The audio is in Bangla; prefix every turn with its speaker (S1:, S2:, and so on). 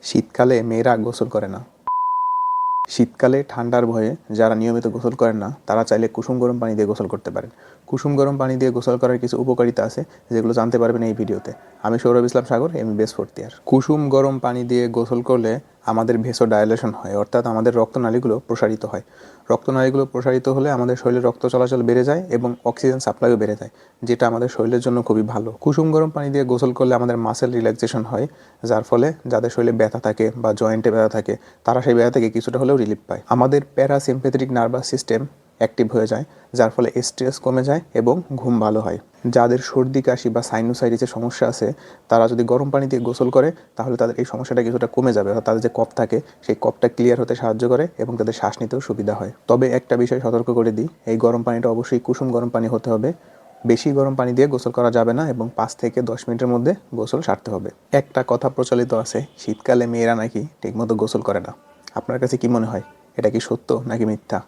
S1: শীতকালে মেয়েরা গোসল করে না। শীতকালে ঠান্ডার ভয়ে যারা নিয়মিত গোসল করেন না তারা চাইলে কুসুম গরম পানি দিয়ে গোসল করতে পারেন। কুসুম গরম পানি দিয়ে গোসল করার কিছু উপকারিতা আছে যেগুলো জানতে পারবেন এই ভিডিওতে। আমি সৌরভ ইসলাম সাগর, MBBS ফোর্থ ইয়ার। কুসুম গরম পানি দিয়ে গোসল করলে আমাদের ভেসোডাইলেশন হয়, অর্থাৎ আমাদের রক্তনালীগুলো প্রসারিত হয়। রক্তনালীগুলো প্রসারিত হলে আমাদের শরীরে রক্ত চলাচল বেড়ে যায় এবং অক্সিজেন সাপ্লাইও বেড়ে যায়, যেটা আমাদের শরীরের জন্য খুবই ভালো। কুসুম গরম পানি দিয়ে গোসল করলে আমাদের মাসেল রিল্যাক্সেশন হয়, যার ফলে যাদের শরীরে ব্যথা থাকে বা জয়েন্টে ব্যথা থাকে তারা সেই ব্যথা থেকে কিছুটা হলেও রিলিফ পায়। আমাদের প্যারাসিম্প্যাথেটিক নার্ভাস সিস্টেম অ্যাক্টিভ হয়ে যায়, যার ফলে স্ট্রেস কমে যায় এবং ঘুম ভালো হয়। যাদের সর্দি কাশি বা সাইনোসাইটিসের সমস্যা আছে তারা যদি গরম পানি দিয়ে গোসল করে তাহলে তাদের এই সমস্যাটা কিছুটা কমে যাবে। তাদের যে কফ থাকে সেই কফটা ক্লিয়ার হতে সাহায্য করে এবং তাদের শ্বাস নিতেও সুবিধা হয়। তবে একটা বিষয় সতর্ক করে দিই, এই গরম পানিটা অবশ্যই কুসুম গরম পানি হতে হবে। বেশি গরম পানি দিয়ে গোসল করা যাবে না এবং 5 থেকে 10 মিনিটের মধ্যে গোসল সারতে হবে। একটা কথা প্রচলিত আছে, শীতকালে মেয়েরা নাকি ঠিকমতো গোসল করে না। আপনার কাছে কি মনে হয়, এটা কি সত্য নাকি মিথ্যা?